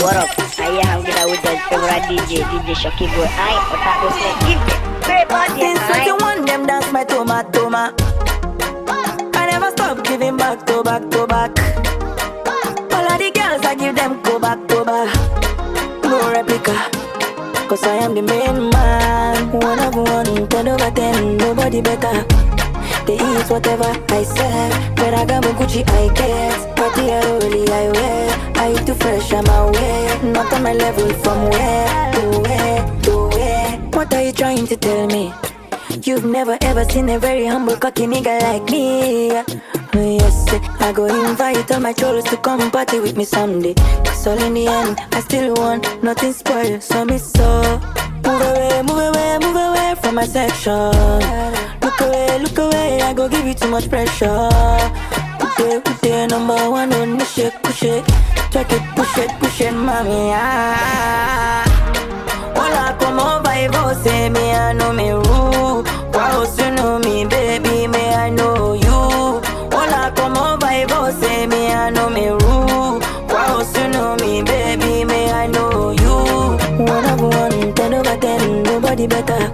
What up? I hanging out with the favorite DJ Shoki boy. I Otaku Snake. Give them great body. Since 21, them dance my toma. I never stop giving back to back to back. All of the girls I give them go back to back. No replica, cause I am the main man. 1 of 1, 10 over 10, nobody better. They eat whatever I said. Ferragamo, Gucci, I get. Party early, I wear. I eat too fresh, I'm aware. Not on my level, from where to where to where. What are you trying to tell me? You've never ever seen a very humble cocky nigga like me. Yes, I go invite all my trolls to come party with me someday. Cause all in the end, I still want nothing spoiled. So me so move away from my section. Look away, I go give you too much pressure. Put it, number 1 on the shake, push it. Track it, push it, mommy. Hola, como va y vos, me I know me rude. Wow, you know me, baby, me I know you. Hola, como va y vos, me I know me rude. Wow, you know me, baby, me I know you. 1 of 1, 10 over 10, nobody better.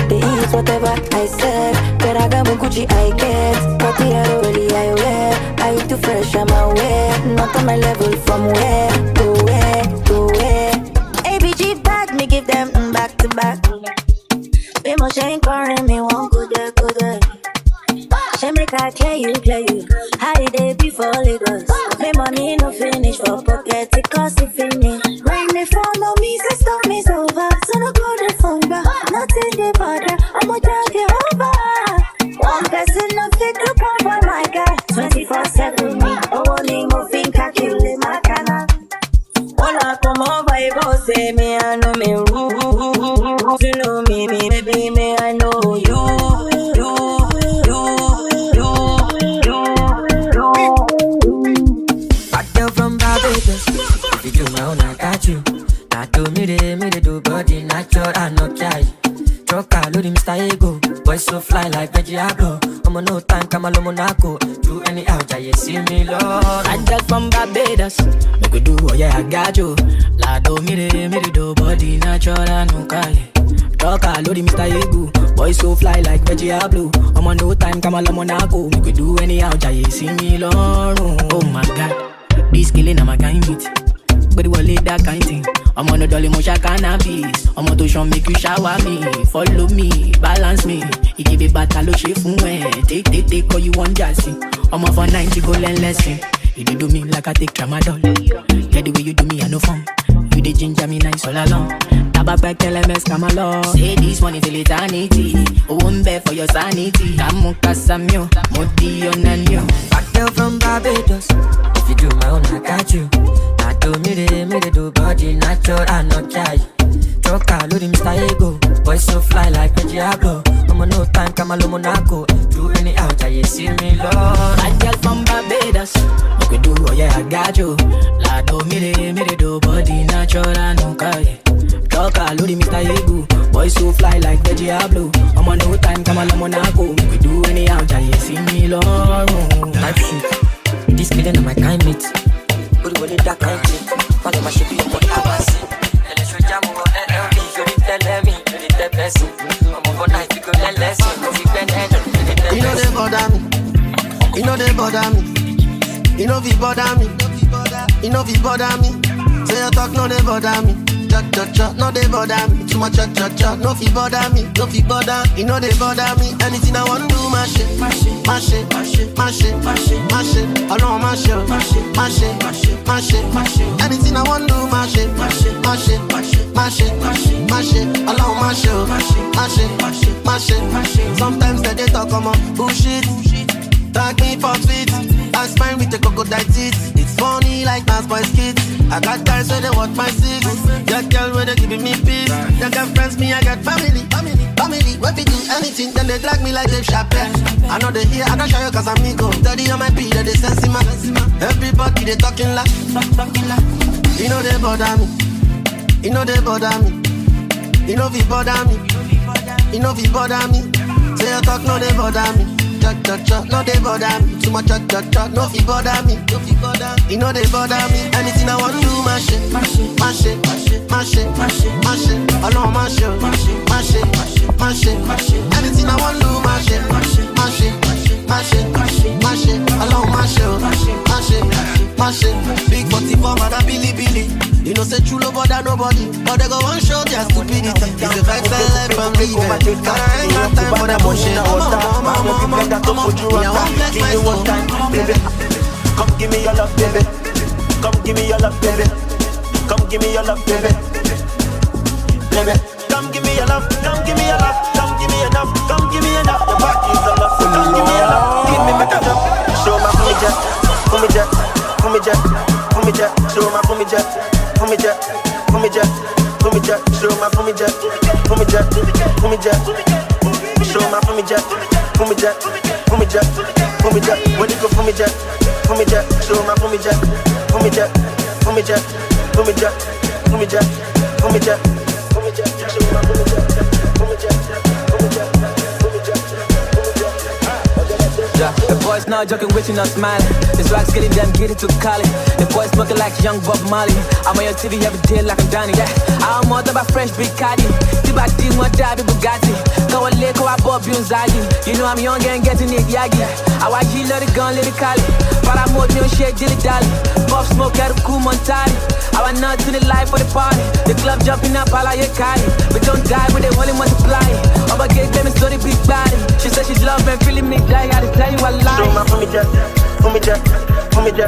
They eat whatever I said. Ferragamo, Gucci, I get. Party early, I wear. I eat too fresh, I'm aware. Not on my level, from where to where to where. ABG back, me give them back to back. Be more shame calling me one good day. Shame make I clear you. How did they before Lagos? Me money no finish for pocket, it cost it finish. Bring me phone on me, say stop me over. So no go the phone back, nothing they bother. I'ma drag you over. One person no fit to come for my guy. 24/7 me, only moving calculate my canal. Hola, como va y vos, me I know me rude. You know me, baby, me I know you. Bad girl from Barbados. If you do my own, I got you. Now do me the do body natural, I no care. Choka, load Mr. Ego. Boy so fly like Diablo. I'm on no time, come on Monaco. Do any out, you see me, Lord. Bad girl from Barbados. Make we do, oh yeah, I got you. La do me the do body natural, I no care. Choka, load Mr. Ego. Boy so fly like Diablo. I'm on no time, come on Monaco. Make we do any out, you see me, Lord. Oh my God, this killing, I'm a kind meat. But it will lead that kind thing. I'm on a dolly motion cannabis. I'm on to show make you shower me. Follow me, balance me. You give it battle shape from where. Take all you want jassy. I'm off for 90 go learn lesson. You do me like I take tramadol. Get the way you do me, I no fun. You the ginger me nice all along. Tabak LMS come along. Say this one is a eternity. Oh, I'm bad for your sanity. I'm on Casamio, Modi on Nanyo. Bad girl from Barbados. If you do my own, I got you. Now do me the do body natural, I no care. Choka, load Mr. Ego. Boy so fly like Diablo. I'm on no time, come on Monaco. Do any out, you see me, Lord. Bad girl from Barbados. Make we do, oh yeah, I got you. La do me the do body natural, I no care. Choka, load Mr. Ego. Boy so fly like Diablo. I'm on no time, come on Monaco. Make we do any out, you see me, Lord. Type shit. This killing on my kind mate. Good will it that kind thing. Follow my shit, you put hours in. Let's show jam over LLB. You didn't tell me, you didn't tell blessing. I'm over night, you go let lesson. You know they bother me. You know they bother me. You know we bother me. You know we bother me. Say you talk, no they bother me. Cha, no they bother me. Too much cha, no fi bother me. No fi bother, you know they bother me. Anything I want to do, my shit. Alone my shit. Anything I want to do, my shit. Alone my shit. Sometimes they talk on bullshit. Tag me for tweets. I smile with the crocodile teeth. It's funny like Nas Boy's kids. I got guys where they watch my six. Got girl where they giving me peace. They got friends, me I got family. When we do anything, then they drag me like Dave Chappelle. I know they hear, I don't show you cause I'm ego. Study on my beat, they sense him. Everybody they talking like. You know they bother me. You know they bother me. You know we bother me. You know we bother me. Say you talk, no they bother me. cha, no they bother me. Too much cha, no fi bother me. You know they bother me. Anything I want to do, mash it. Alone mash it. Anything I want to do, mash it. Alone mash it. Big 44 man a Billy. You know say true love bother nobody, but they go one show their stupidity. It's a fact that life from leaving. But I ain't got time for that bullshit. Come on, give me one time, baby. Come give me your love, baby. Come give me your love, baby. Come give me your love, baby. Baby, come give me your love. Come give me your love. Come give me enough. Come give me enough. The back is a love. Come give me your love. Give me better love. Show my for me jet. Show my for me jet. Show my for me jet. Show my for me jet. When you go for me jet. Show my for me jet. Yeah, the boys now joking with you, not smiling. This rocks getting them, get it to Cali. The boys smoking like young Bob Marley. I'm on your TV every day like I'm Danny, yeah. I'm more than my French Big Caddy. Tiba di mo dabi Bugatti. Go a lick or I bought Bunzagi. You know I'm young and getting it yagi. I watch you let it gun, let it Cali. But I'm more than shit, dilly dally. Pop smoke at a cool Montani. I want nuts in the life for the party. The club jumping up, I like your Kali. But don't die when they only multiply. I'm a gay them and slowly big body. She said she love and feeling me, die. I tell you I lie. Show my for me jet. Show my for me jet.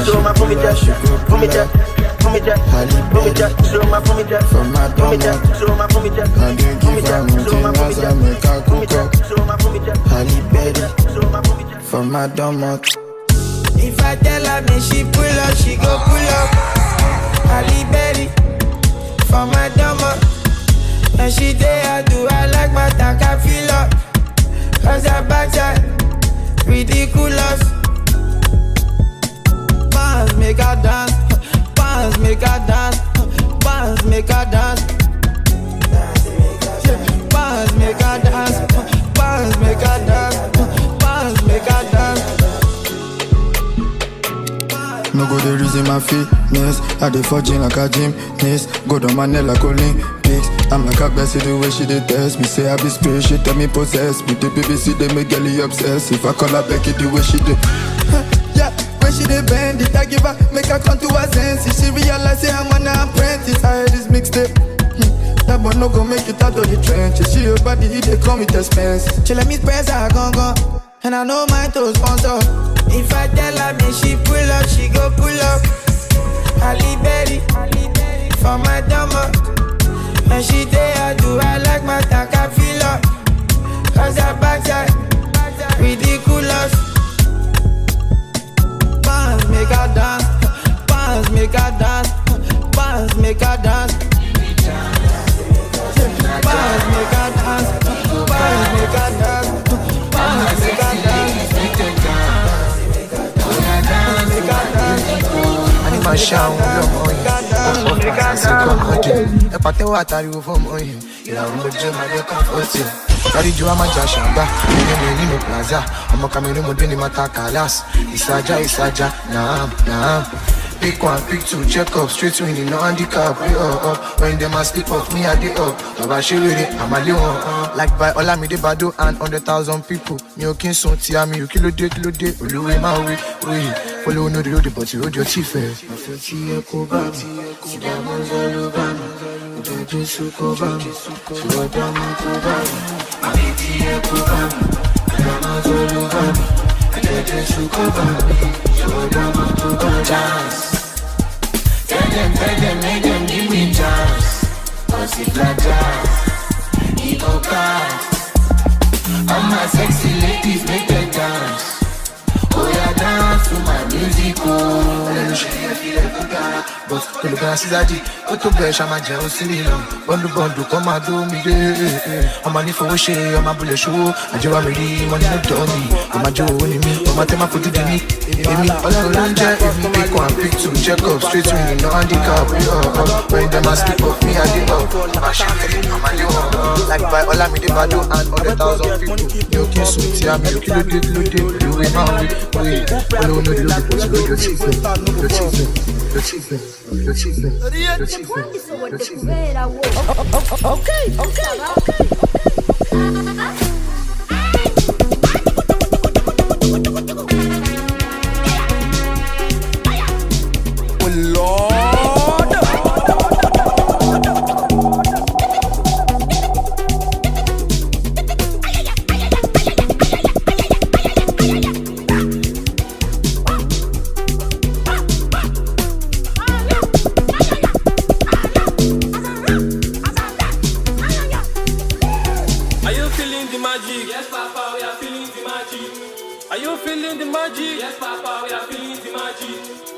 Show my for me jet. Show my for me jet. And then give her maintenance and make her cook up. Halle Berry for my dumb. If I tell her me she pull up, she go pull up. Halle Berry for my dumber. And she day I do I like my tank I feel up. Cause her backside ridiculous. Bands make her dance. Bands make her dance. Bands make her dance. Bands make her dance. Bands make her dance. Bands make her dance. No go the reason my fitness. I dey forging like a gymnast. Go down my neck like Olympics. I'm like a Bessie the way she dey test me. Say I be spirit, she tell me possess me. The BBC they make girlie obsessed. If I call her Becky the way she dey. Yeah, when she dey bend it, I give her, make her come to her senses. She realize say I'm an apprentice. I heard this mixtape. That boy no go make it out of the trenches. She her body, they come with expenses. She let me press her gon. And I know mine to sponsor. If I tell her me she pull up, she go pull up. Halle Berry for my dumber. And she day I do I like my tank I feel up. Cause her backside ridiculous. Bands make her dance. Bands make her dance. Bands make her dance. Bands make her dance. Bands make her dance. Bands make her dance. Animal shout, ẹ pàtẹ́wọ́ àtàríwò fọ́mọ yìí ìlànà ojú máa jẹ́ kọ́ńfọ́tì kárí ju àmàjà ṣàǹgbá nínú nínú plaza ọmọ Cameroon mo dé ní mata kalas ìsàjà naam. Pick one, pick two, check up, straight winning, no handicap. We up. When them a slip up, me a day up. Baba she with it, I'm a little like by Olamide Bado and 100,000 people. Me okay so tia me, you kilo day. Oluwe my way. Follow no the road, but you hold your chief. I feel tia koba, tia manzalo bam. Udoje sukoba, tia dama koba. I feel tia koba, tia manzalo bam. Udoje sukoba, tia dama koba. Dance. Tell them, make them give me chance. Cause if not jazz, he go cast. All my sexy ladies make them dance. Oh yeah, dance to my music, oh. but kò lè gbára sí dájì. Ó tó bẹ̀ ṣá máa jẹun sí mi lọ. Bọ́ndù kọ́ máa dó mi dé. Ọmọ ní fowó ṣe, ọmọ abúlé ṣòwò. Àjẹwà mi rí wọn nínú dọ́ mi. Ọmọ àjọ owó ni mí, ọmọ tẹ́ máa fojú di mí. Èmi ọlọ́run ló ń jẹ́ èmi pick one, pick two, check up, straight to me, no handicap. When them a slip up, me I dig up. I'm a shit, I'm a new one. Like by Olamide Bado and 100,000 people. Yo, kiss sweet, yeah, me look loaded. You way man, we. No, the loaded, but you know your teeth, Okay.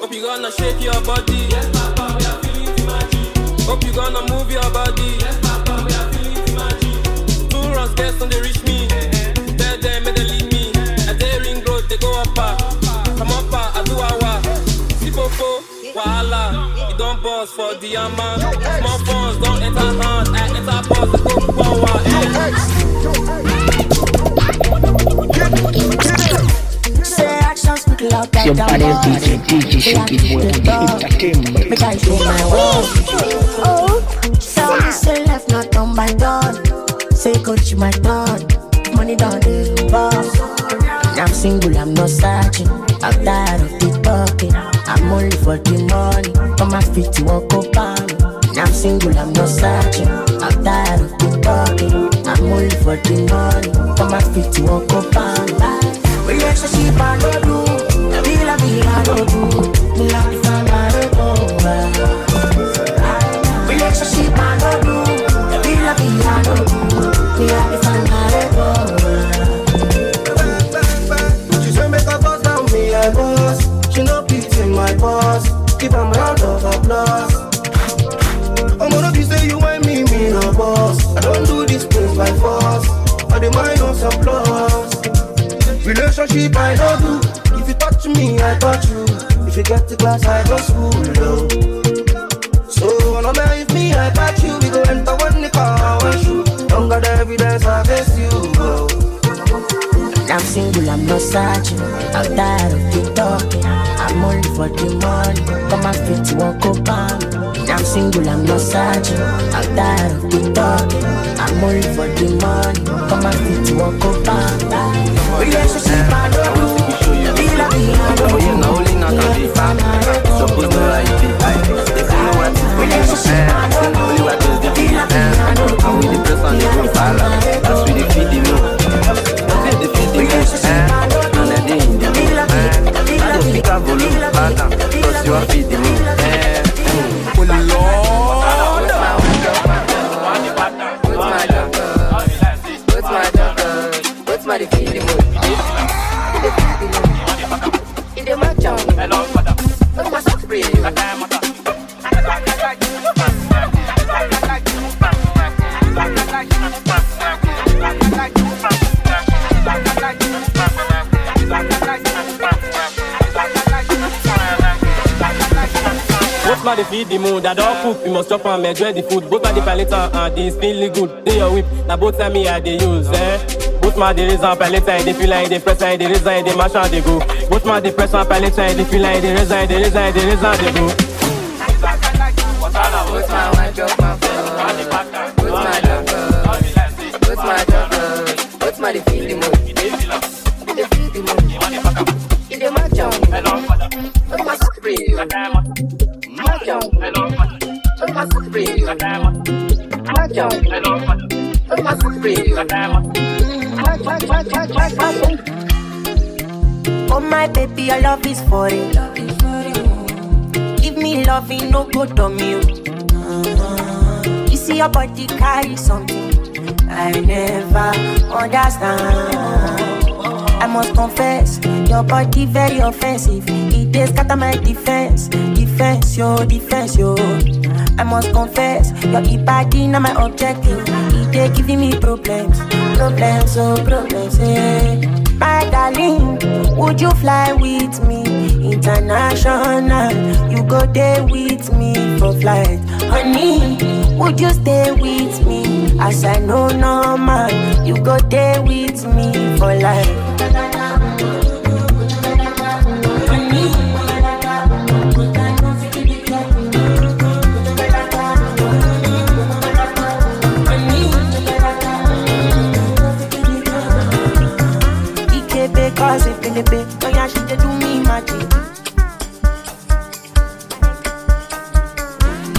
Hope you gonna shake your body. Yes, Papa, we are feeling the magic. Hope you gonna move your body. Yes, Papa, we are feeling the magic. 2 runs, guests on they reach me. Tell them, may they leave me. As they ring road, they go up. Come up, I do our. Sipofo, wahala. You don't boss for the amount. Small phones don't enter hand. I enter boss, they go forward. Somebody DJ Shoki boy on the entertainment. Make I show my world. Oh, so say left not done by done. Say coach my done. Money down the boss. I'm single, I'm not searching. I'm tired of the talking. I'm only for the money. On my feet to walk up on me. I'm single, I'm not searching. I'm tired of the talking. I'm only for the money. On my feet to walk up on me. Relationship I don't do. I don't do. Me like the time I don't go. Relationship I don't do. I don't do. Me like the time I don't go. She say make a boss down me I boss. She no pity my boss. Give a round of applause. I'm gonna be say you want me no boss. I don't do this things by force. I demand no applause. Relationship I don't do. If you touch me, I touch you. If you get the class, I go school, yo. So, no matter if me, I touch you. We go enter one the car, one shoe. Don't got the evidence against you, yo. I'm single, I'm not searching. I'm tired of the talking. I'm only for the money. Come and fit to walk up on me. I'm single, I'm not searching. I'm tired of the talking. I'm only for the money. Come and fit to walk up on me. Relationship, I don't do. Oh, you know, only not on the farm. Suppose no right be if you know what to do, you know only what is the thing. And we the press on the room, as we the feed the moon. The feed the moon, and the day in the moon. I just pick up volume, cause you are feed the moon. What's my feed the moon? Both body feed the mood, I don't cook, we must chop and enjoy the food. Both body palette and this feeling good. They your whip, now both tell me how they use, Both my the reason palette and they feel like they press and they reason and they mash and they go. Both my the press and palette and they feel like they reason and they reason and they reason and they go. What's my one joke, my phone? What's my joke? What's my joke? What's my feed the mood? The feed the mood. In the my job. What's my spree? My job. What's my spree? My job. What's my spree? Oh my baby, your love is for it. Give me loving, no good on you. You see your body carry something I never understand. I must confess, your body very offensive. It is scatter my defense, defense, yo. I must confess, your body not my objective. It is giving me problems, eh. My darling, would you fly with me? International, you go there with me for flight. Honey, would you stay with me? As I know normal, you go there with me for life. Cause if they pay, oh yeah, she dey do me magic.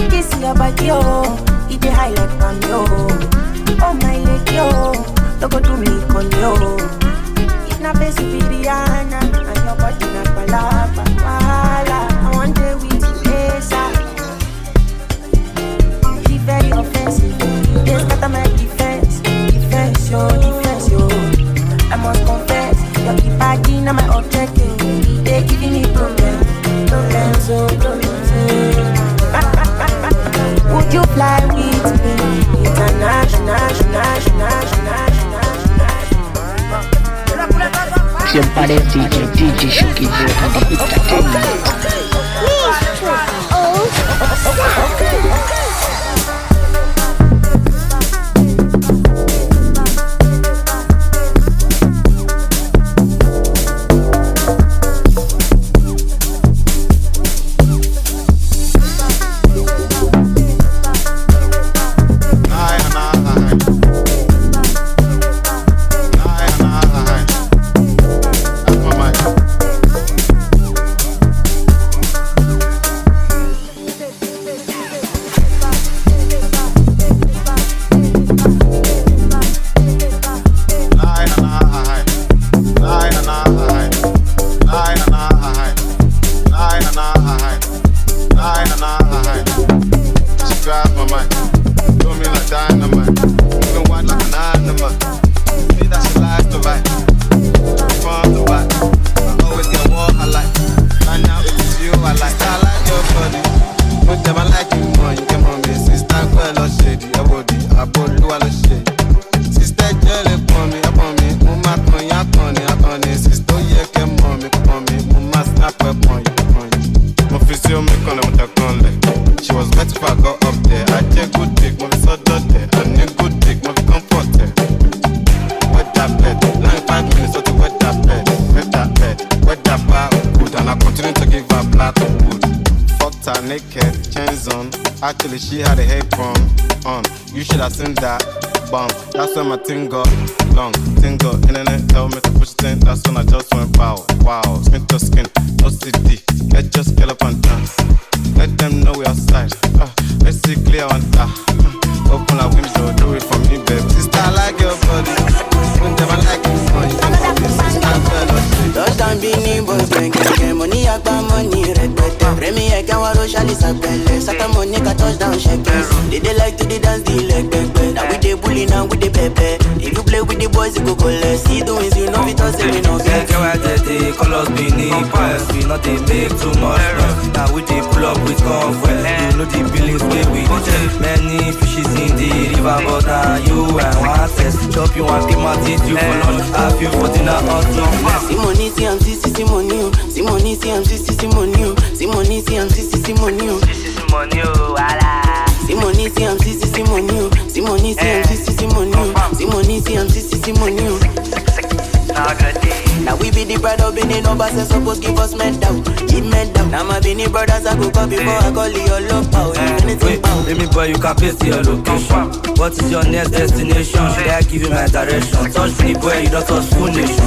This your body, oh, it dey high like palm, yo. Oh my leg, yo, don't go do me con, yo. If na face be Rihanna, and your body na palapa, wala. I want to with you, ASAP. She very offensive, they scatter my defense, yo. I must confess, your body not my objective. They giving me problems. Would you fly with me? International. Siempre DJ Shoki boy and the entertainment. Actually, she had a head from on. You should have seen that bomb. That's when my thing got long. Thing got internet, tell me to push thing. That's when I just went wow. Skin to skin, no CD. Let's just get up and dance. Let them know we outside. Let's see clear on that. Open a window, do it for me, babe. Sister, I like your body. When them I like you, money. Touchdown, Bini, boys, bank, money, agba, money, red, Remy, I can't want to shall is a pelle. Saka money, touchdown, shakers. They like to dance the leg, baby. Now we dey bully, now we dey pepe. If you play with the boys, you go collect. See the wins, you know, because they no get. The colors beneath press. We not they make too much noise. Now we dey pull up with comfort. You know the billings where we take. Many fishes in the river, but now you and one test. Chop you and keep my teeth, you for lunch. Have you for dinner or two? Simoni, CMC, Simoni, Simoni, CMC, Simoni, Simoni, CMC, Simoni, Simoni, wala. Simoni, CMC, Simoni, Simoni, CMC, Simoni, Simoni, CMC, Simoni. Now we be the bride of Benin numbers and suppose give us medal. Give medal. Now my Benin brothers I go call before I call you your love power. Wait, baby boy, you can paste your location. What is your next destination? Should I give you my direction? Touch me boy, you don't touch full nation.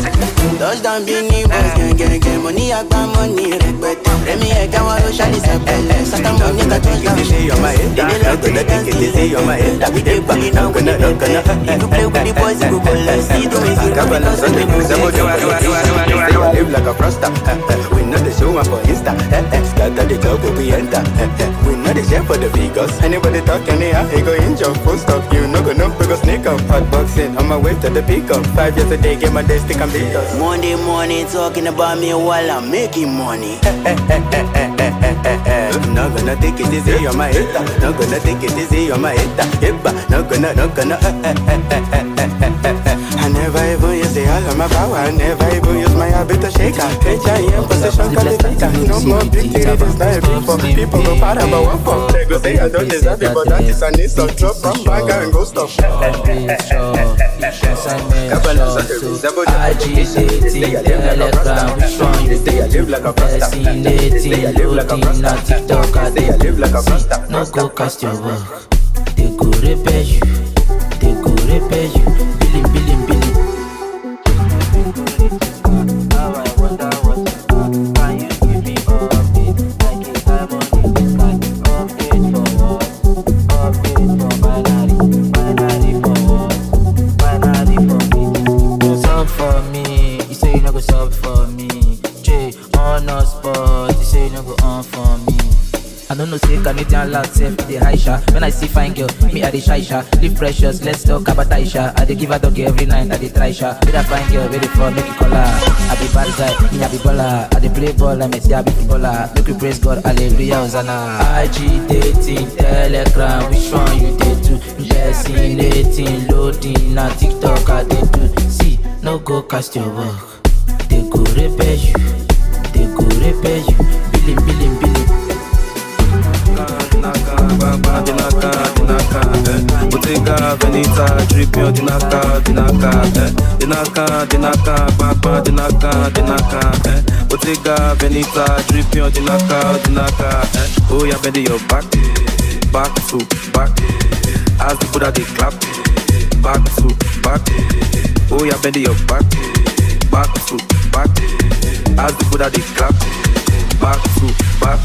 Touchdown Benin boys, gang, money agba money respect. Remy I can't want to shall is a pelle. Saka money ka touchdown. They like to dance, they on my head. We dey bully now, we dey pepe. If you play with the boys, you go collect. See the ways you know because live like a froster. We know the show up for Insta. enter the club, we enter. We know the share for the figures. Anybody talk anyhow, he go injure. Full stop, you no go no, we go sneak up. Hot boxing, on my way to the pickup. 5 years a day, get my day stick and beat us. Monday morning talking about me while I'm making money. Not gonna take it easy, you're my hater. Not gonna take it easy, you're my hater. Not gonna. I never even use the all of my power. I never even use my habit to shake her. HIM position, call it later. No more big titty, this night before. People go para about what for. They go say I don't deserve it, but that is an insult. Drop from bag and go stop. Agitating, Telegram, which one you fascinating, loading, not TikTok, no go cast your work. They go repair you, billing. Now I wonder what can you give me update? I get time on this guy. Update for what? Update for binary for what? Binary for me. Go sub for me, you say you no go sub for me. J on a spot, you say you no go on for me. I don't know, say Canadian loud self, the high shot. When I see fine girl, me I the shy shot. Live precious, let's talk about Aisha. I dey give a dog every night, I dey try shot. With a fine girl, ready for make it color. I be bad guy, me I be baller. I dey play ball, I say I be footballer. Make you praise God, hallelujah, Hosanna. Agitating, Telegram, which one you dey do? Fascinating, loading, na TikTok I dey do. See, no go cast your work. They go repair you, billing. Bottega Veneta, Tripio, Dinaka, Bottega Veneta, Tripio, Dinaka. Oh, yeah, bend your back to back. As the Buddha they clap, back to back. Oh, yeah, bend your back to back. As the Buddha they clap, back to back.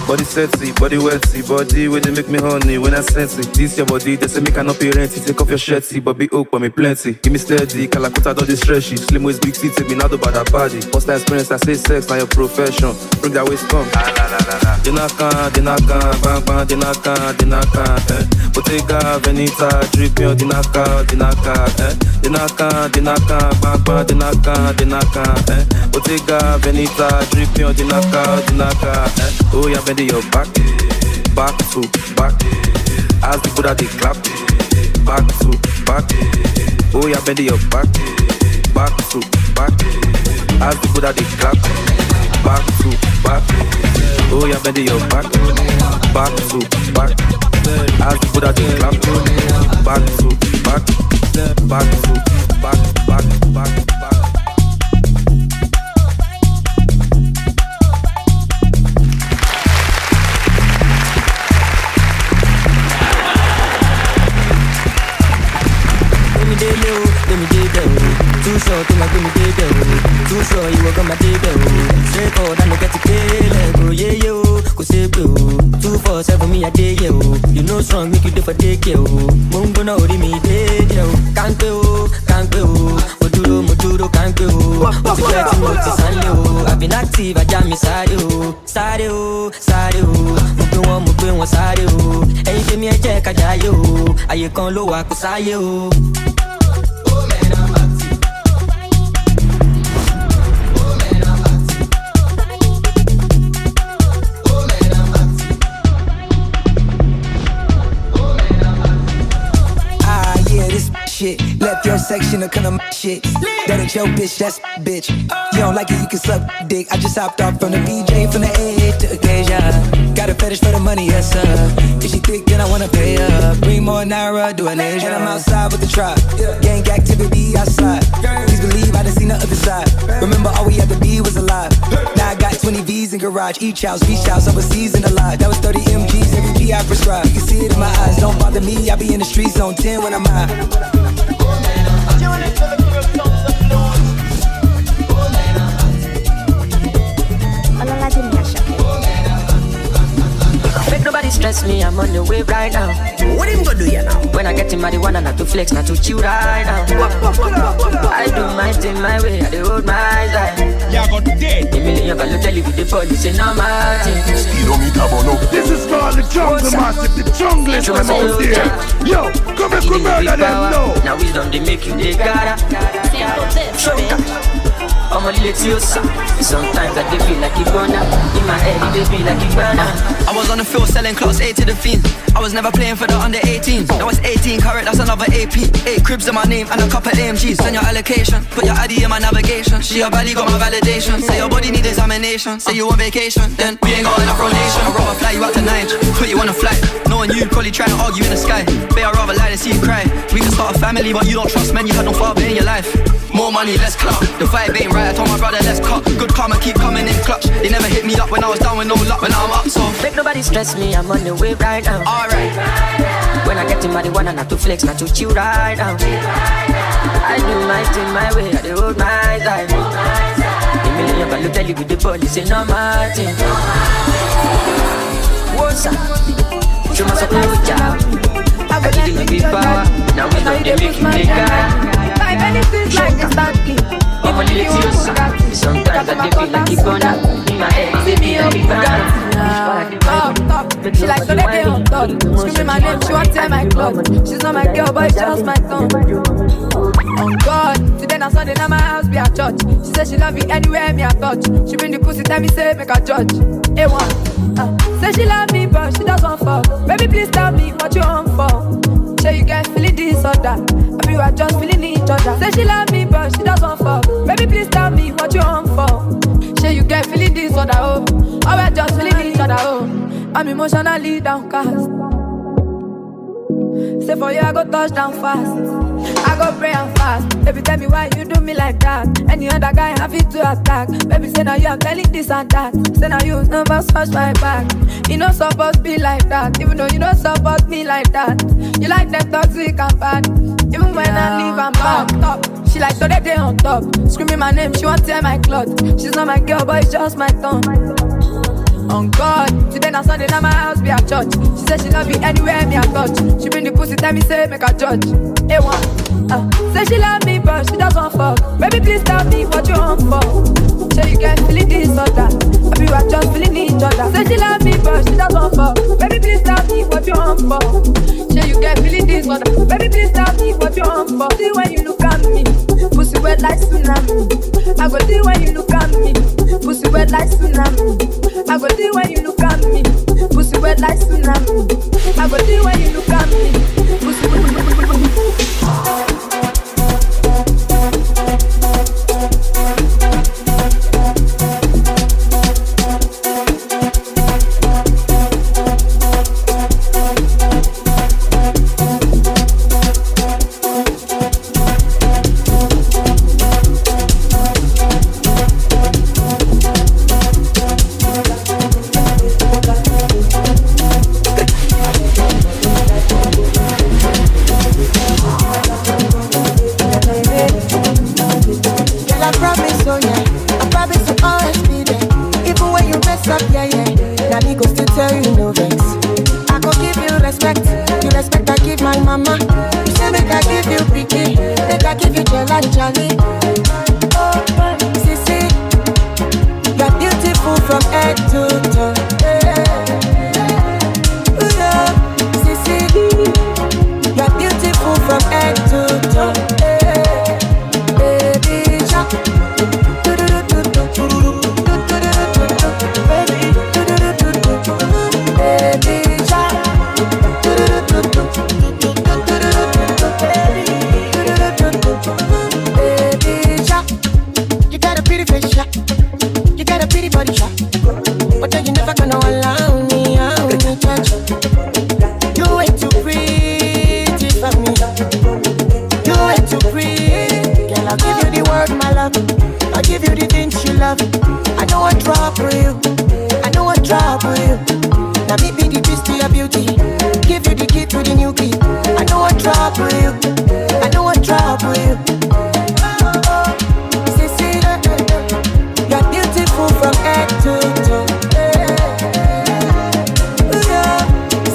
Body sexy, body wetty, body when they make me honey when I sense it. This your body, they say me cannot be renty. Take off your shirty, but be oak, but me plenty. Give me steady, Calacuta don't distress you. Slim waist, big teeth, take me not about that body. First time experience, I say sex, now your profession. Bring that waist come. Dinaka, bang, dinaka. Bottega Veneta, Tripio, dinaka. Dinaka, bang, dinaka. Bottega Veneta, Tripio, dinaka. Oh, yeah, bend your back to back. As the Buddha they clap, back to back. Oh, yeah, bend your back to back. As the Buddha they clap, back to back. Oh, yeah, bend your back to back. As the Buddha they clap, back to back. Let me dig that. Too short, think I give me dig that. Too short, you walk on my dig that. Straight forward, I don't get to kill, bro. Yeah, yo, go say, bro. 247 me, I dig, yo. You know strong, make you do for dig, yo. Mungo no, me dig, yo. Can't go. Moturo, can't go. What's the getting notice and yo? I've been active, I jam me side, yo. Mugbe one side, yo. And you give me a check, I die, yo. I can't low, I could say, yo. Shit. Left your section of kind of shit. That ain't your bitch, that's bitch. You don't like it, you can suck dick. I just hopped off from the BJ, from the A to occasion. Got a fetish for the money, yes sir. If she thick, then I wanna pay her. Bring more Naira, do an Asian. And I'm outside with the tribe. Gang activity outside. Please believe I done seen the other side. Remember all we had to be was alive. Now I got 20 V's in garage. Each house, beach house, overseas and alive. That was 30 MGs, every P I prescribe. You can see it in my eyes, don't bother me. I be in the streets on 10 when I'm high. Make nobody stress me, I'm I'm on the wave right now. What him gonna do you now? When I get in marijuana, not to flex, not to chill right now. I do my thing my way, I do hold my side. Yeah, got dead. A million can tell you with the police, say no my thing. This is called the jungle massive, the jungle is from out there. Yo, come and come murder them now. Now wisdom they make you they gotta. Shoki. I'm a little sometimes I feel like it burn up. In my head it feel like it burn up. I was on the field selling class A to the fiends. I was never playing for the under 18s. Now it's 18 carat, that's another AP. 8 cribs in my name and a couple AMGs. Send your allocation, put your ID in my navigation. She your valley got my validation. Say your body need examination. Say you on vacation, then we ain't got enough rotation. I'd rather fly you out to Niger, put you on a flight. Knowing you probably trying to argue in the sky. Babe, I'd rather lie than see you cry. We can start a family, but you don't trust men. You had no father in your life. More money, less clout. The vibe ain't right, I told my brother let's cut. Good karma keep coming in clutch. They never hit me up when I was down with no luck. When I'm up, so make nobody stress me, I'm on the wave right now. Alright. When I get in marijuana, not to flex, not to chill right now. I do my thing my way, I do hold my side. A million can tell you with the police, say no my thing. What's up? Show myself a job. I give you big power. Now we know they make you big guy. Buy benefits like instantly. I'm a little tears. Sometimes I feel like it's gonna. In my head, they be a big top. She likes to let me on top. Screaming my name, she wants to tear my clothes. She's not my girl, but it's just my tongue. Oh God, today na Sunday, now my house be a church. She said she love me anywhere me a touch. She bring the pussy, tell me say make a judge. A1. Say she love me, but she doesn't fuck. Baby, please tell me what you on for. Say you get feeling this or that. I mean, we are just feeling each other. Say she love me, but she doesn't fuck. Baby, please tell me what you on for. Say you get feeling this or that. Oh, we're just feeling each other. Oh, I'm emotionally downcast. Say for you, I go touch down fast. I go pray and fast. Baby, tell me why you do me like that. Any other guy have it to attack. Baby, say now you are telling this and that. Say now you never scratch my back. You not supposed to be like that. Even though you don't support me like that. You like them toxic and bad. Even when I leave, I'm back top. She like to the day on top. Screaming my name, she won't tear my clothes. She's not my girl, but it's just my tongue. On God, today na Sunday, now my house be a church. She said she love me anywhere me a touch. She bring the pussy, tell me say make a judge. A1. Say she love me, but she doesn't fuck. Baby, please tell me what you want for. Say you get feeling this or that. I mean, we are just feeling each other. Say she love me, but she doesn't fuck. Baby, please tell me what you want for. Say you get feeling this or that. Baby, please tell me what you want for. See when you look at me, pussy wet like tsunami. I go see when you look at me, pussy wet like tsunami. I go see when you look at me, pussy wet like tsunami. I go see when you look at me, pussy wet.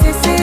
Sissy,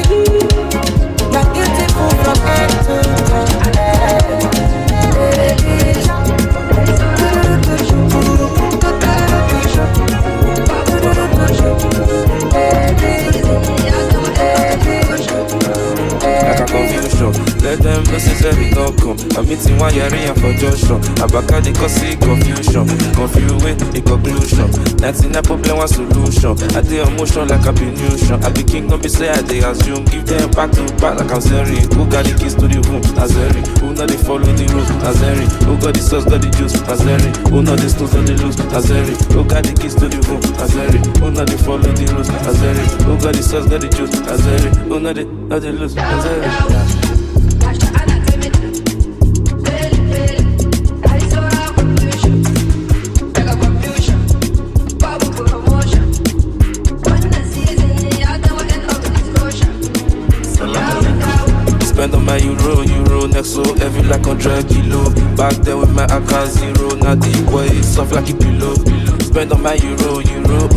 I'm meeting one year for Joshua. Abaka they cause confusion. Confuse with the conclusion. 99 problem one solution. I dey emotion like I be nutrition. I be king don't be say I dey assume. Give them back to back like I'm Zeri. Who got the keys to the room? Azeri. Who know they follow the rules? Azeri. Who got the sauce, got the juice? Azeri. Who know the stones, got the loose? Azeri. Who got the keys to the room? Azeri. Who know they follow the rules? Azeri. Who got the sauce, got the juice? Azeri. Who know they loose? Azeri. Spend on my euro, next so heavy like 100 kilo. Back then with my account zero, now the boy is soft like a pillow. Spend on my euro,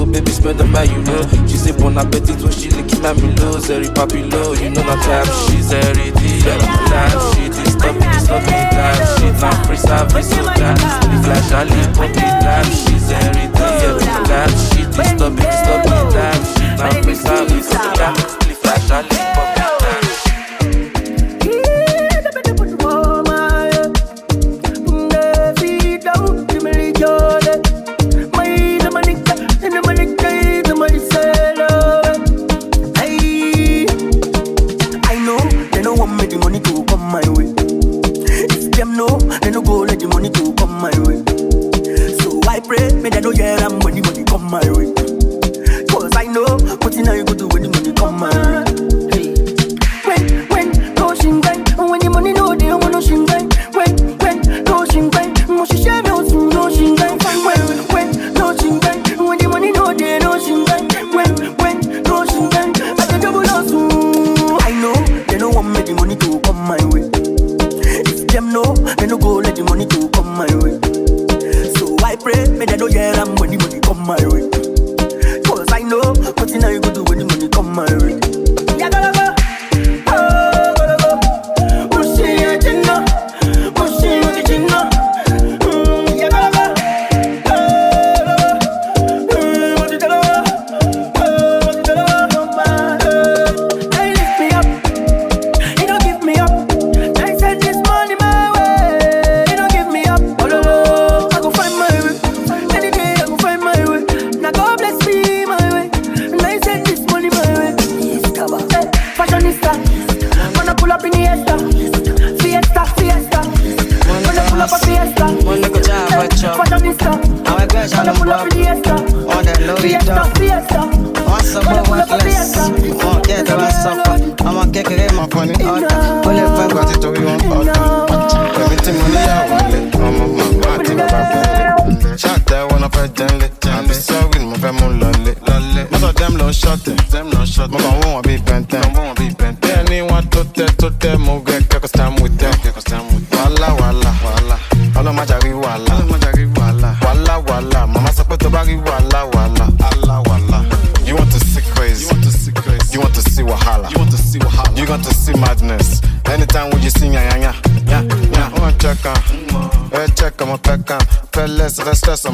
oh baby, spend on my euro. She say bon appetit when she licking my Milo. Zeri papilo, you know my type, she's very dear. Life shit is stopping, life shit. Now free service, so that the flash I live for the life. She's very dear. Life shit is stopping, life shit. Now free service, so that the flash I live for the life.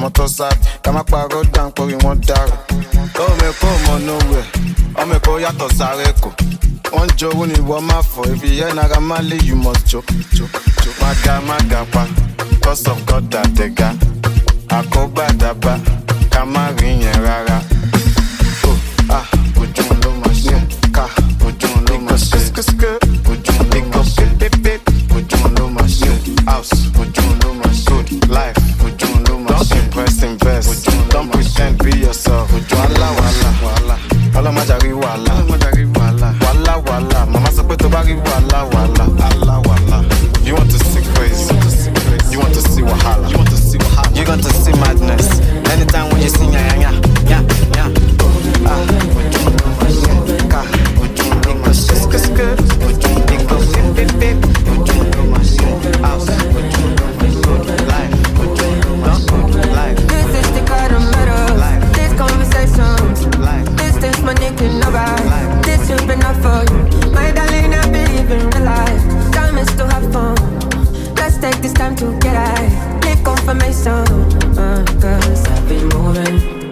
I'm to sad. Come up, go down, for you want dark. Oh, me come on nowhere. Oh, me go yato sareko. One joe when you want my for. If you ain't a mali, you must choke. Maga, cause of God that they got. I go bad, Kama ring rara. Oh, Ujun lo machine. Ujun lo machine. Ujun lo machine. Ujun lo machine. House, Ujun lo machine. Life. Invest. Don't pretend, be yourself. Walla. All my jari walla. Walla. Mama said to bagi walla. You want to see crazy. You want to see wahala. You got to see madness. Anytime when you sing yeah. moving.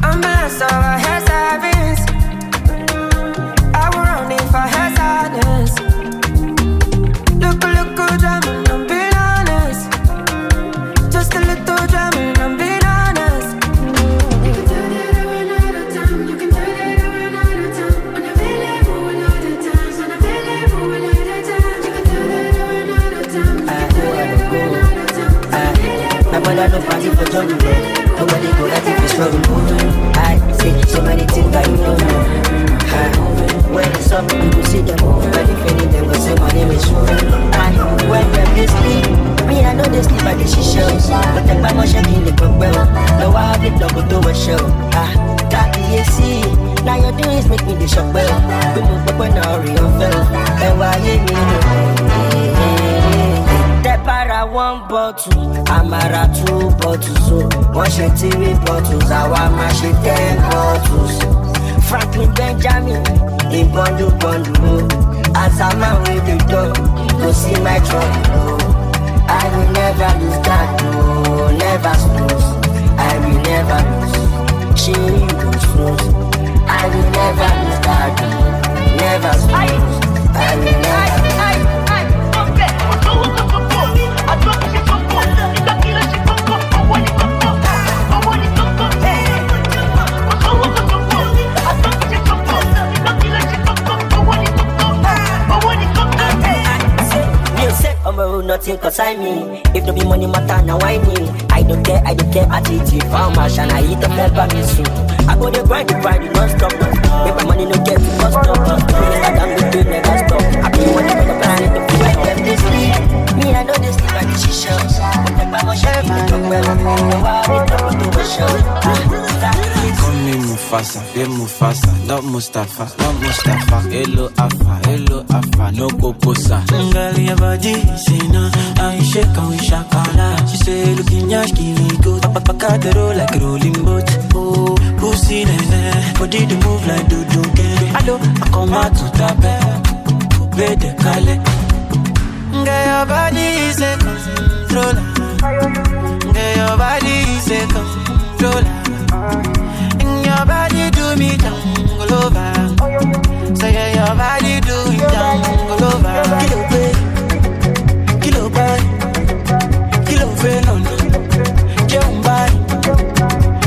I'm blessed, so I have savings. I will run if I had sadness. Look, drama, I'm being honest. Just a little drama, I'm being honest. You can tell that I run out of time. You can tell that I run out of time. Unavailable a lot of times. Unavailable a lot of times. You can tell that I run out of time. You can tell that I run out of time. My mother no party for jungle. Nobody go that if you struggle. I say so many things that you don't know. When it's up, you go see them. When you finish them, go say my name is and when them sleep, me I know they sleep at the shisha. But the mama shaking the bell. Now I have it double to a show. That AC. Now your doings make me the shock bell. We move up when I real fell. And why you the para one bottle, Amara 2 bottles. So wash it 3 bottles, Awama she 10 bottles. Franklin Benjamin, in bundle. As a man with the dog, go see my trouble. I will never lose that, no, never snooze. I will never lose, she will snooze. I will never lose that, no, never snooze. I will never lose. Nothing concern me. If no be money matter, now I me. I don't care attitude. How much and I eat up never miss soup. I go the grind, non-stop. Make my money no get to cost up. I'm the dude, never stop. I be one of the planet to feel like them this sleep. Me, I know they sleep like the shisha. Protect my motion, I don't well. No, I don't do a show. Call me Mufasa, yeah Mufasa, not Mustafa. Hello Afa, no Kokosa. Girl, your body, say no, I shake and we shakala. She say, looking yash, give me go. Papa the roll like a rolling boat. Oh, pussy nene, body to move like do can. Hello, I come out to tape, play the kale. Girl, your body is a controller. Girl, your body is a controller. Your body do me jungle over. Say your body do me jungle over. Kilo boy, kilo fenono. Jumbai,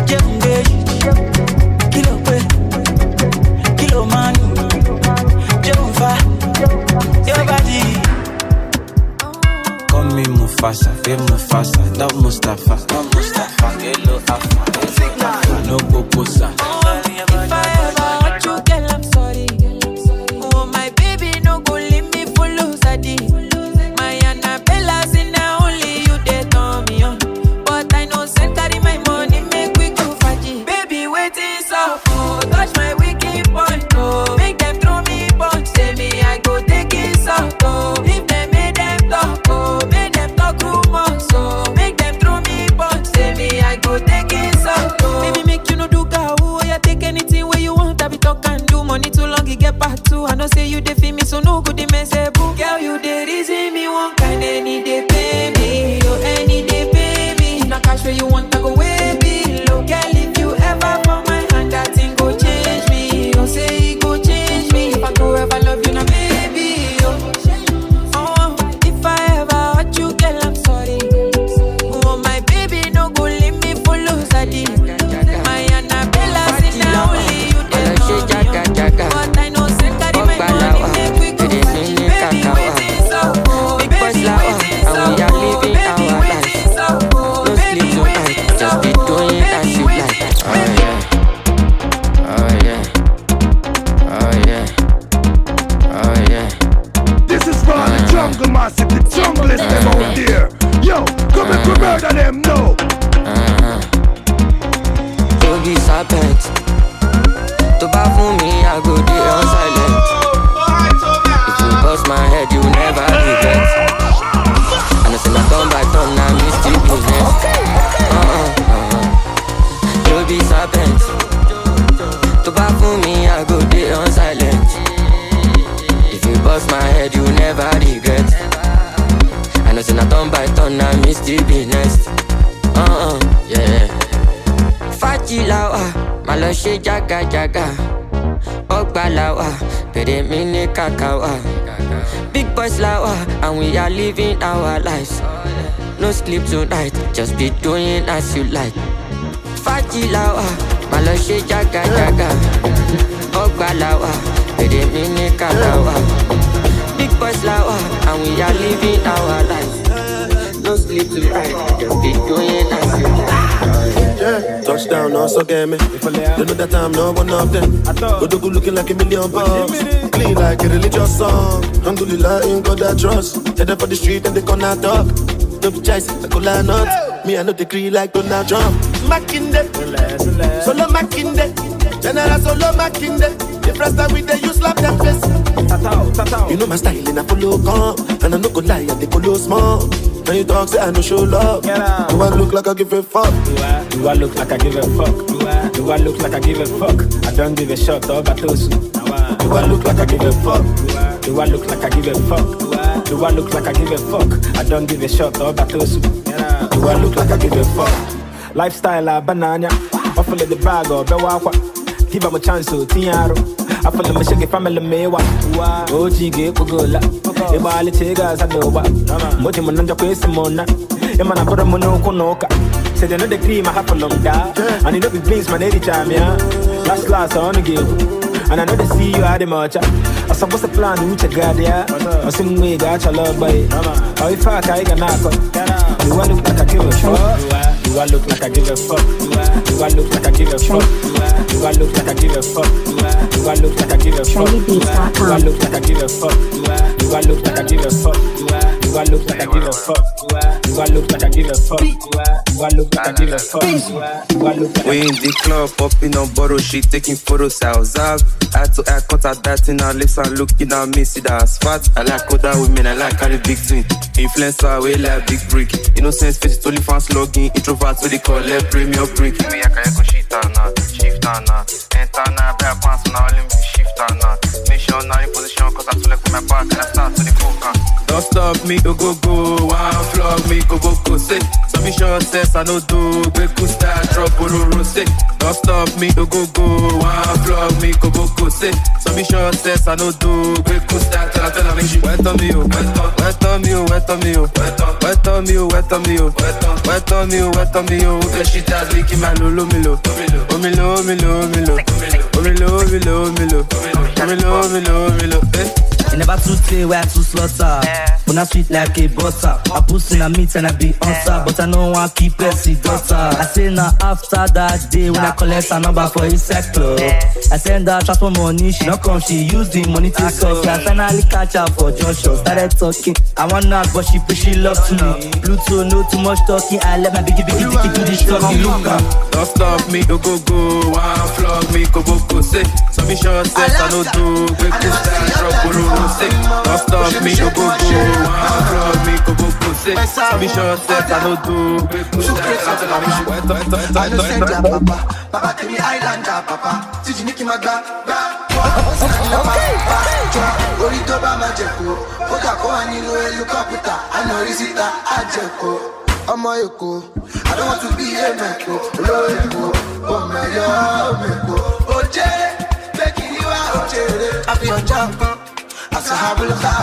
jumbe. Kilo boy, kilo man. Jumba, your body. Call me Mufasa, yeah Mufasa, not Mustafa. Hello Afa, no Kokosa. If I ever hurt you, girl, I'm sorry. Oh, my baby, no go leave me for lose a day. My Annabella's in there, only you they turn me on. But I know send carry my money, make we go faji. Baby, waiting so oh, touch my wicked point, oh. Make them throw me punch, say me I go take it out, oh. If they make them talk, oh, make them talk rumors, so make them throw me punch, say me I go take it out, oh. Baby, make you no do gaw, oh, yeah, take anything where you want, I be talk and do. Money too long, it get back to. I know say you dey feel me, so no good, they mess up. Girl, you dey reason me one kind, any day pay me, oh, any day pay me. Now cash where you want, I go way below. Girl, if you ever for my hand, that thing go change me. Oh, say it go change me. If I go ever love you, now baby, oh. Oh, if I ever hurt you, girl, I'm sorry. Oh, my baby, no go leave me for lose a day. My Annabella's in there, only you dey know me. But I know say carry my money, make we go faji. Baby, waiting so oh, baby, waiting so oh, baby, waiting so oh, baby, waiting so oh, baby, waiting so This is for the jungle massive, the jungle is them out there. Yo, come and come murder them, no. Yogi serpent, to buy for me, I go there on silent. If you bust my head, you never regret. And I say I turn by turn, now me still business. Yogi serpent, to buy for me, I go there on silent. If you bust my head, you never regret. And I say I turn by turn, now me still business. Yeah. Fati lawa, malo she jaga jaga. Ogba lawa, pere mini kakawa. Big boys lawa, and we are living our lives. No sleep tonight, just be doing as you like. Fati lawa, malo she jaga jaga. Ogba lawa, pere mini kakawa. Big boys lawa, and we are living our lives. No sleep tonight, just be doing as you like. Yeah, touchdown, also get me. You know that I'm not one of them. Godogu looking like $1 million. Clean like a religious song. Alhamdulillah, ain't got that trust. Headed for the street and they gonna talk. No be choice, I go line up. Me, I know the creed like Donald Trump. Makinde, solo Makinde. General solo Makinde. The first time we they use slap them face. You know my style and I follow calm. And I no go lie, I they follow small. When you talk, say I no show love. Do I look like I give a fuck? Do I look like I give a fuck? Do I look like I give a fuck? I don't give a shot, oh, but also. Do I look like I give a fuck? Do I look like I give a fuck? Do I look like I give a fuck? I don't give a shot, oh, but also. Do I look like I give a fuck? Lifestyle, banana. Offer the bag or bewakwa. Give him a chance to Tiaro. I feel like shake family mewa. OG get Pugola. Ibali Tegas and Nova. Motimonanja Quesimona. Emana Puramono Konoka. Said another cream I have a long da. And it be brings my lady time, yeah. Last on the game. And I know they see you at the march. I supposed to plan which I got, yeah. I sing we got your love, boy. How if I can knock up? Do I look like I give a fuck? Do I look like I give a fuck? Do I look like I give a fuck? Do I look like I give a fuck? Do I look like I give a fuck? Do I look like I give a fuck? Do I look like I give a fuck? Do I look like I give a fuck? Do I look like I give a fuck? Do I look like I give a fuck? Do I look like we in the club, popping on borrow shit, taking photos outside. Eye to eye, cut out that in our lips and looking at me, see that's fat. I like other women, I like carry big twin. Influencer, we like big brick. Innocence face, only fans logging. Introverts, we they call it premium brick. Me, I can go shift on shift on enter now, bear pants now, let me shift on make sure now in position, cause I feel like with my back and I start to the coca. Don't stop me, go, one flog me, go, say. So be sure, says I know do, break cool style, drop, say. Don't stop me, go, one flog me, go, say. So be sure, says I know do, break cool style, tell me, wet on me, wet on me, wet on me, wet on me, wet on me, wet on me, wet on me, the shit has making my lolo, milo, omilo, I never too stay where I too slaughter. When I sweet like a butter, I put in a meat and I be answer. But I know I keep Pepsi daughter. I say now after that day when I collect a number for his sector, I send her transfer money, she not come, she use the money to suck. I finally catch her for junction, started talking. I want her but she love to me. Bluetooth, no too much talking. I let my biggie dicky do this talking. Don't stop me, go, one flog me, go, say. So be sure says I know do, break this style, drop, say. Don't stop me, go, one flog me, go, say. So be sure says I know do, break this style, I know send ya papa tell me islander papa. Tiji Niki Maga, Ori to ba ma jeko, Oga ko anilo elu kaputa, ano risita ajeko. Ọmọ Èkó, I don't want to be a meko, Olóyèkó, Meko, Oje, Bekiriwa Ojere, Afiyanjan, Asahabul Kha,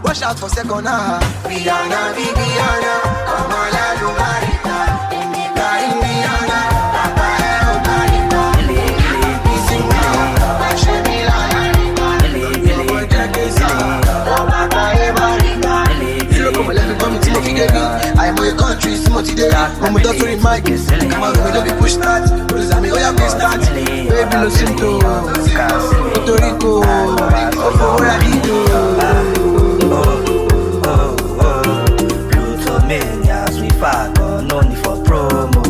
watch out for second half. Rihanna, Viviana, Kamala Lumarita, Indiana, Papa Omarita, I'm a country, Timothy Day. I'm a doctor in my case. Come on, we don't be push that. Because I'm a big start. Baby, listen to Puerto Rico. Plutomania, sweet father, no need for promo.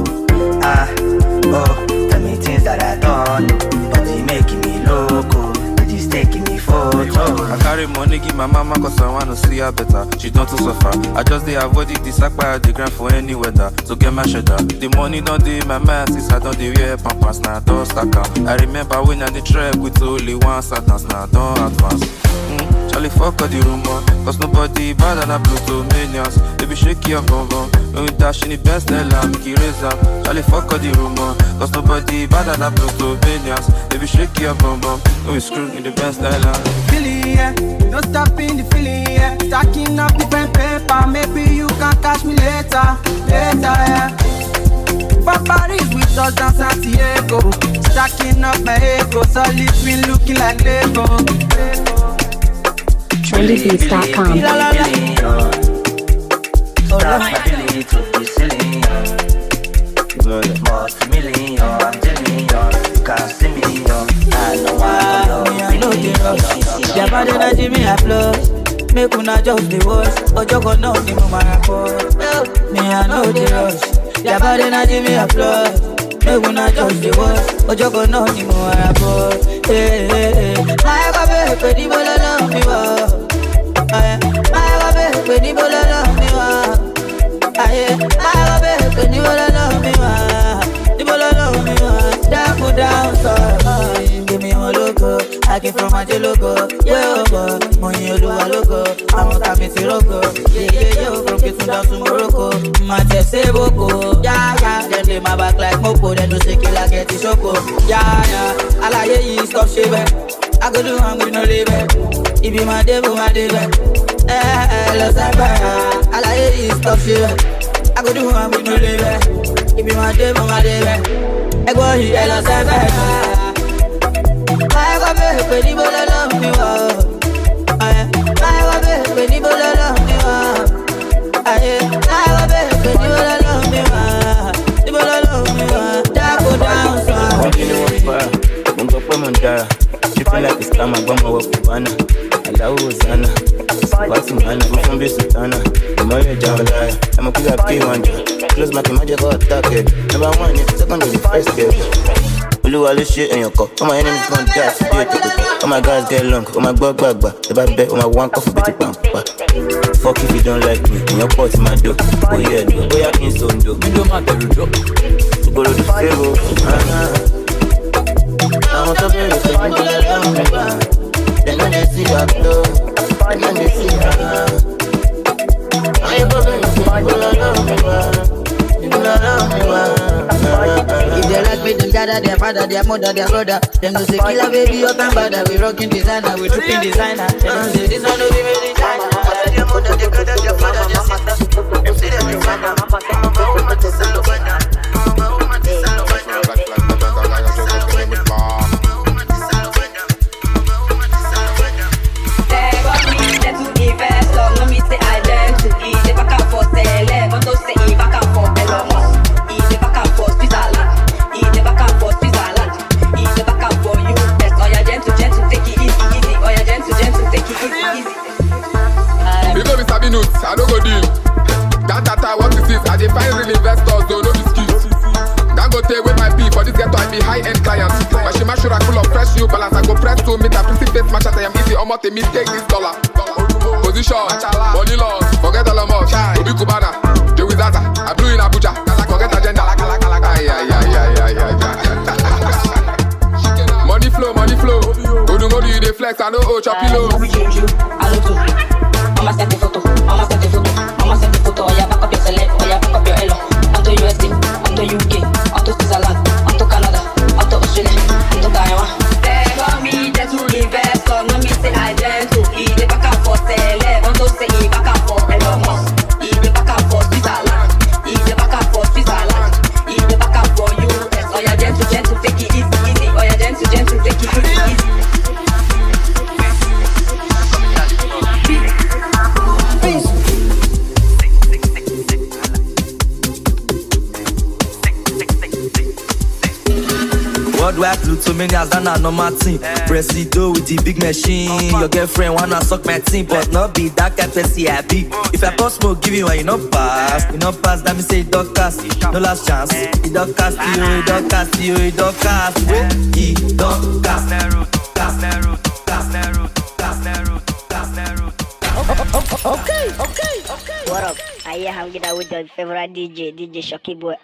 Tell me things that I don't know. But it's making me loco. It is taking me photo. I carry money, give my mama cause I wanna see her better. She don't to suffer. I just dey avoid it, this akpa the grind for any weather. To get my cheddar. The money don't dey my mind since I don't dey wear pampas, now I don't stack up. I remember when I dey trek with only one sadness, now I don't advance. Charlie fuck all the rumor, cause nobody bad and I Pluto manias. Baby shake your bum bum, when we dash in the best Nella, make it raise up. Charlie fuck all the rumor, cause nobody bad and I Pluto manias. Baby shake your bum bum, when we screw in the best Nella. Feeling, yeah, don't stop in the feeling, yeah. Stacking up different paper, maybe you can catch me later, yeah. Paris with us down Santiago, stacking up my ego, solid green looking like Lego. trendybeats.com. Multi-million, I'm telling you, you can't see me, I know I know the rush. Your body not give me a plus. Make una just the worst. Ojogo no the mama for. Me I know the rush. Your body not give me a plus. Make una just the worst. Ojogo no the mama for. Hey. My baby, pretty boy, love me more. My baby, pretty boy, love me more. My baby, pretty boy, love me more. The boy love me more. Down, so give me my logo. I came from my logo. Yeah, money Oluwa logo. I'm a committee logo. Yeah, from Kitun down to Morocco. My chest say boko. Yeah. Then they my back like Mopo. Then do shake it like get the shoko. Yeah. I like you stop shaving. I go do I'm gonna leave it. It be my devil, my devil. Los I like you stop shaving. I go do I'm gonna leave it. It be my devil, my devil. I go here, los I go back when you love me more. I go back when you love me more. I go back when you love me more. You love me more. Go down, so I'm feeling on fire. I'm go from Mandara. Tripping like a stammer, but my work for Bana. Allow Hosanna. What's in Ghana? I'm from Bissutana. I'm a Javala. I'm a killer P1. Close my magic or attack it. Number one, second, the first game. Blue all this shit in your cup. All my enemies gon' die today. All my guys get long. All my bug. The bad bet. All my one coffee bitty pam. Fuck if you don't like me. In your pot in my dough. Oh yeah, do. Oh yeah, in so do. Me do my better drop. To go to the fable. I want to be with you. I'm gonna love me back. Then when they see that though. Then when they see that. I ain't gonna be with you. I'm gonna love me back. If they like me, them gather their father, their mother, their brother. Them no say killer baby up and bad. We rocking designer, we tripping designer. Them no say this one no be made in China. Their mother, their brother, their father, their sister. Them say them designer. I don't go deal. That what this is. I define real investors, though no excuse. Don't go take with my P for this ghetto. I be high-end client. My shima should full of fresh new balance. I go press to meet a pretty face match. I am easy. Almost a mistake this dollar. Position, money loss. Forget all of us. Obi Kubana, the Wizaza. I blew in Abuja. Forget agenda. Money flow. Odu you dey flex. I know choppy low. Mama send the photo, oya back up your select, oya back up your elo. Onto USA, onto UK, onto Switzerland, onto Canada, onto Australia, onto Taiwan. They got me there to invest, so no me say I dare to. He dey back and forth, select, onto say he back and forth, Elon Musk. He dey back and forth, Switzerland. He dey back and forth, Switzerland. He dey back and forth, US. Oya gentle, take it easy. Oya gentle, take it easy. Worldwide Plutomanias, that na normal thing. Presido with the big machine. Your girlfriend wanna suck my team, but not be that kind person I be. If I post smoke, give you one, you no pass. That me say dog cast, no last chance. It dog cast you, it dog cast you, it dog cast. It dog cast. what up? I am with your favorite DJ, DJ Shoki boy.